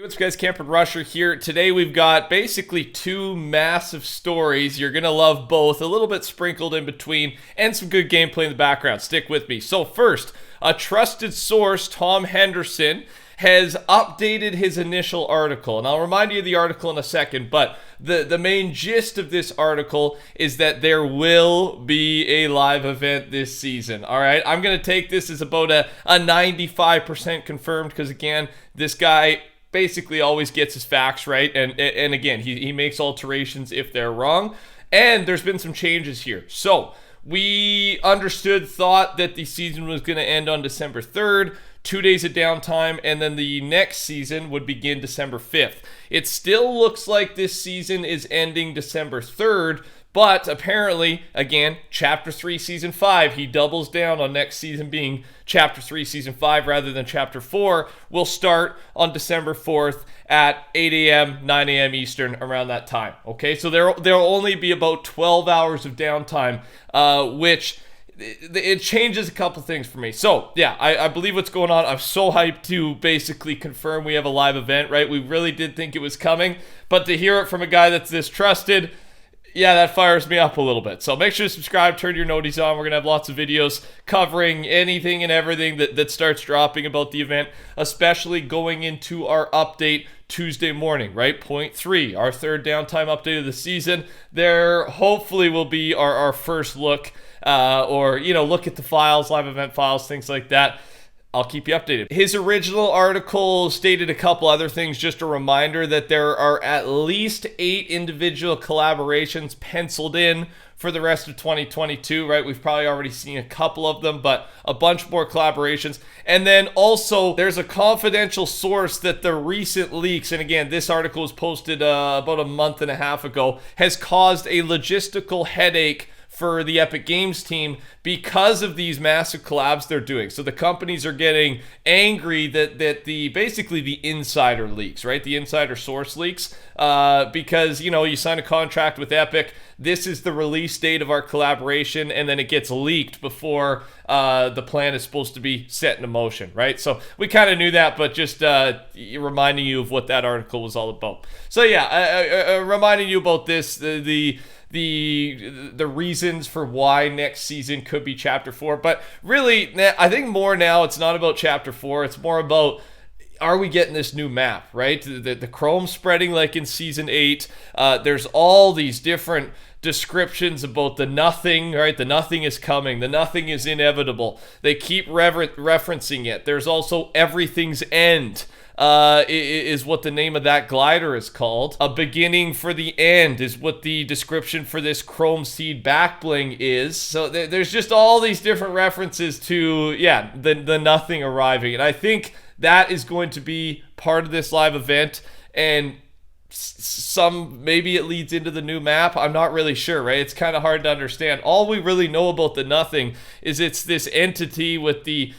What's up, guys? TheCampingRusher here. Today we've got basically two massive stories. You're going to love both, a little bit sprinkled in between, and some good gameplay in the background. Stick with me. So first, a trusted source, Tom Henderson, has updated his initial article. And I'll remind you of the article in a second, but the main gist of this article is that there will be a live event this season. All right, I'm going to take this as about a 95% confirmed because, again, this guy basically always gets his facts right, and again, he makes alterations if they're wrong, and there's been some changes here. So we thought that the season was going to end on December 3rd, 2 days of downtime, and then the next season would begin December 5th. It still looks like this season is ending December 3rd, but apparently, again, Chapter 3, Season 5, he doubles down on next season being Chapter 3, Season 5 rather than Chapter 4, will start on December 4th at 8 a.m., 9 a.m. Eastern, around that time. Okay, so there'll only be about 12 hours of downtime, which it changes a couple things for me. So, yeah, I believe what's going on. I'm so hyped to basically confirm we have a live event, right? We really did think it was coming, but to hear it from a guy that's this trusted, yeah, that fires me up a little bit. So make sure to subscribe, turn your noties on. We're going to have lots of videos covering anything and everything that starts dropping about the event, especially going into our update Tuesday morning, right? Point 3, our third downtime update of the season. There hopefully will be our first look or, look at the files, live event files, things like that. I'll keep you updated. His original article stated a couple other things. Just a reminder that there are at least 8 individual collaborations penciled in for the rest of 2022, right? We've probably already seen a couple of them, but a bunch more collaborations. And then also, there's a confidential source that the recent leaks, and again, this article was posted about a month and a half ago, has caused a logistical headache for the Epic Games team because of these massive collabs they're doing. So the companies are getting angry that basically the insider leaks, right? The insider source leaks, because you sign a contract with Epic. This is the release date of our collaboration, and then it gets leaked before the plan is supposed to be set into motion, right? So we kind of knew that, but just reminding you of what that article was all about. So yeah, reminding you about this, the reasons for why next season could be Chapter 4. But really, I think more now it's not about Chapter 4. It's more about, are we getting this new map, right? The Chrome spreading like in Season 8. There's all these different descriptions about the nothing, right? The nothing is coming. The nothing is inevitable. They keep referencing it. There's also everything's end. Is what the name of that glider is called. A beginning for the end is what the description for this Chrome Seed back bling is. So there's just all these different references to, the nothing arriving. And I think that is going to be part of this live event. And maybe it leads into the new map. I'm not really sure, right? It's kind of hard to understand. All we really know about the nothing is it's this entity with the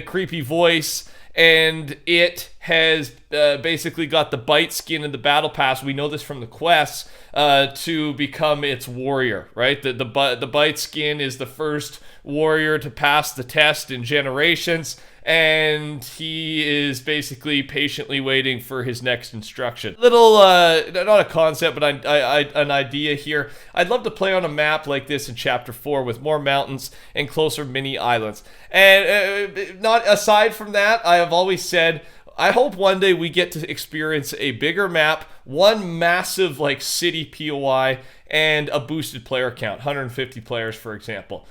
creepy voice, and it has basically got the bite skin in the battle pass. We know this from the quests to become its warrior, right? The bite skin is the first warrior to pass the test in Generations, and he is basically patiently waiting for his next instruction. Little, not a concept, but an idea here. I'd love to play on a map like this in Chapter 4 with more mountains and closer mini islands. And not aside from that, I have always said, I hope one day we get to experience a bigger map, one massive city POI, and a boosted player count, 150 players, for example.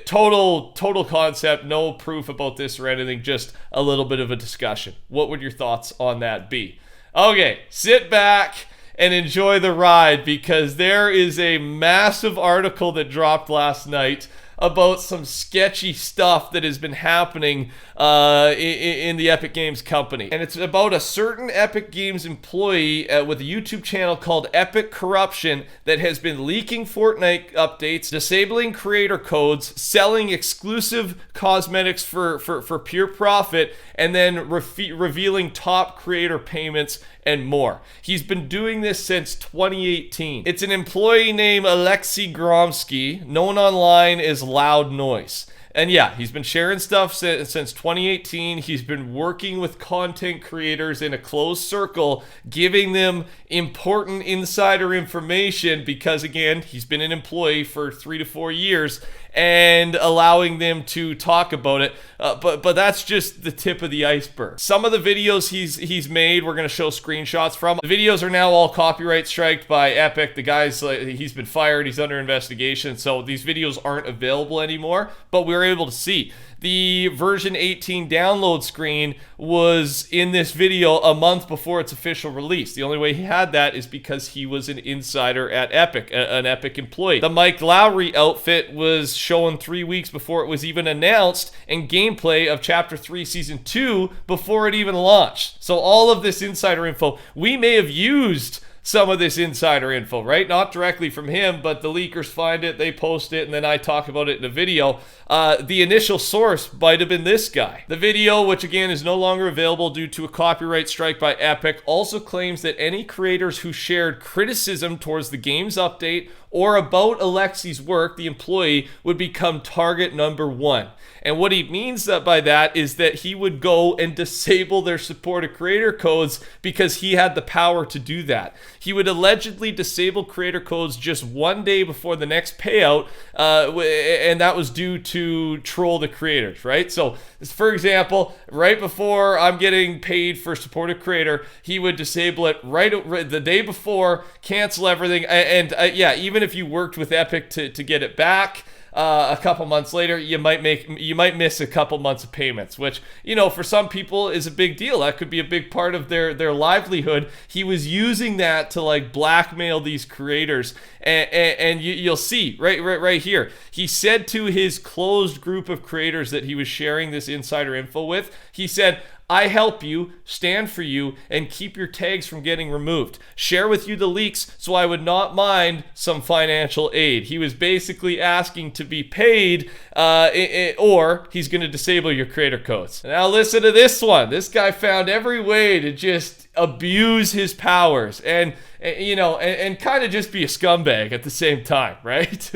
Total concept, no proof about this or anything, just a little bit of a discussion. What would your thoughts on that be? Okay, sit back and enjoy the ride, because there is a massive article that dropped last night about some sketchy stuff that has been happening in the Epic Games company. And it's about a certain Epic Games employee with a YouTube channel called Epic Corruption that has been leaking Fortnite updates, disabling creator codes, selling exclusive cosmetics for pure profit, and then revealing top creator payments and more. He's been doing this since 2018. It's an employee named Alexei Gromsky, known online as Loud Noise. And yeah, he's been sharing stuff since 2018. He's been working with content creators in a closed circle, giving them important insider information because, again, he's been an employee for 3 to 4 years and allowing them to talk about it. But that's just the tip of the iceberg. Some of the videos he's made, we're going to show screenshots from. The videos are now all copyright striked by Epic. The guy's, he's been fired. He's under investigation. So these videos aren't available anymore, but we were able to see. The version 18 download screen was in this video a month before its official release. The only way he had that is because he was an insider at Epic, an Epic employee. The Mike Lowry outfit was shown 3 weeks before it was even announced, and gameplay of Chapter 3 Season 2 before it even launched. So all of this insider info, we may have used some of this insider info, right? Not directly from him, but the leakers find it, they post it, and then I talk about it in a video. The initial source might have been this guy. The video, which again is no longer available due to a copyright strike by Epic, also claims that any creators who shared criticism towards the game's update or about Alexi's work, the employee, would become target number 1. And what he means by that is that he would go and disable their supported creator codes because he had the power to do that. He would allegedly disable creator codes just 1 day before the next payout, and that was due to troll the creators, right? So, for example, right before I'm getting paid for supported creator, he would disable it right the day before, cancel everything, and yeah, even if you worked with Epic to get it back, a couple months later, you might miss a couple months of payments, which, you know, for some people is a big deal. That could be a big part of their livelihood. He was using that to like blackmail these creators, and you'll see right here. He said to his closed group of creators that he was sharing this insider info with, he said, "I help you, stand for you, and keep your tags from getting removed. Share with you the leaks so I would not mind some financial aid." He was basically asking to be paid, or he's going to disable your creator codes. Now listen to this one. This guy found every way to just abuse his powers and kind of just be a scumbag at the same time, right?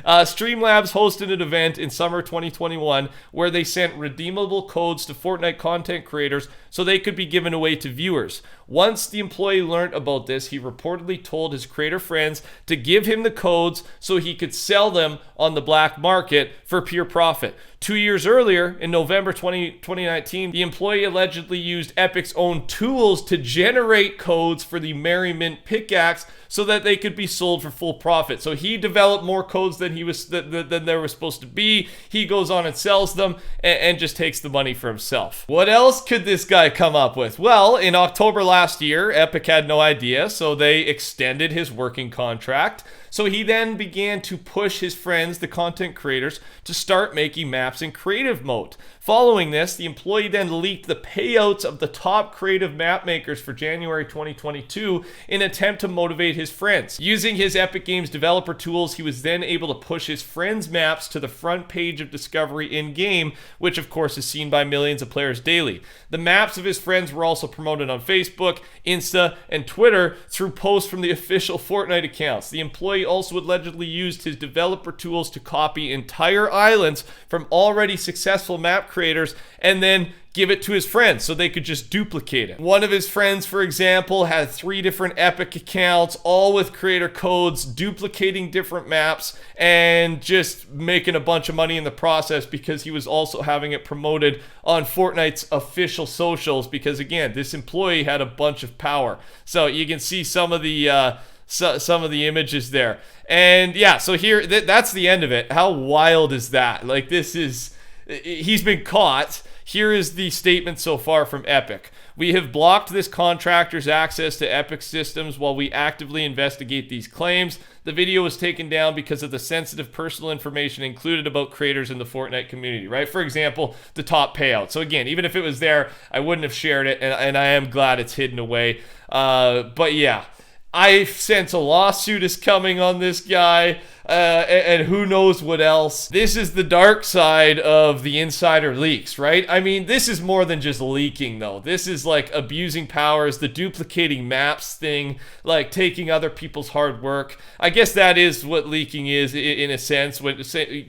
Streamlabs hosted an event in summer 2021 where they sent redeemable codes to Fortnite content creators so they could be given away to viewers. Once the employee learned about this, he reportedly told his creator friends to give him the codes so he could sell them on the black market for pure profit. 2 years earlier, in November 2019, the employee allegedly used Epic's own tools to generate codes for the Merriment pickaxe so that they could be sold for full profit. So he developed more codes than than there were supposed to be. He goes on and sells them and just takes the money for himself. What else could this guy come up with? Well, in October last year, Epic had no idea, so they extended his working contract. So he then began to push his friends, the content creators, to start making maps in creative mode. Following this, the employee then leaked the payouts of the top creative map makers for January 2022 in an attempt to motivate his friends. Using his Epic Games developer tools, he was then able to push his friends' maps to the front page of discovery in-game, which of course is seen by millions of players daily. The maps of his friends were also promoted on Facebook, Insta, and Twitter through posts from the official Fortnite accounts. The employee also allegedly used his developer tools to copy entire islands from already successful map creators and then give it to his friends so they could just duplicate it. One of his friends, for example, had 3 different Epic accounts, all with creator codes, duplicating different maps and just making a bunch of money in the process because he was also having it promoted on Fortnite's official socials because, again, this employee had a bunch of power. So you can see some of the images there. And yeah, so here, that's the end of it. How wild is that? Like, he's been caught. Here is the statement so far from Epic. "We have blocked this contractor's access to Epic systems while we actively investigate these claims. The video was taken down because of the sensitive personal information included about creators in the Fortnite community," right? For example, the top payout. So again, even if it was there, I wouldn't have shared it, and I am glad it's hidden away. But yeah, I sense a lawsuit is coming on this guy. and who knows what else. This is the dark side of the insider leaks, right? I mean, this is more than just leaking, though. This is like abusing powers, the duplicating maps thing, like taking other people's hard work. I guess that is what leaking is in a sense, when,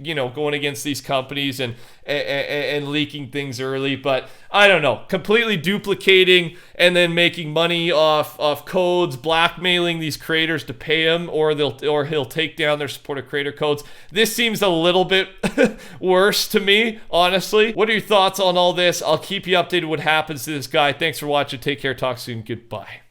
you know, going against these companies and leaking things early. But I don't know, completely duplicating and then making money off codes, blackmailing these creators to pay him, or he'll take down their supported creator codes. This seems a little bit worse to me, honestly. What are your thoughts on all this? I'll keep you updated what happens to this guy. Thanks for watching. Take care. Talk soon. Goodbye.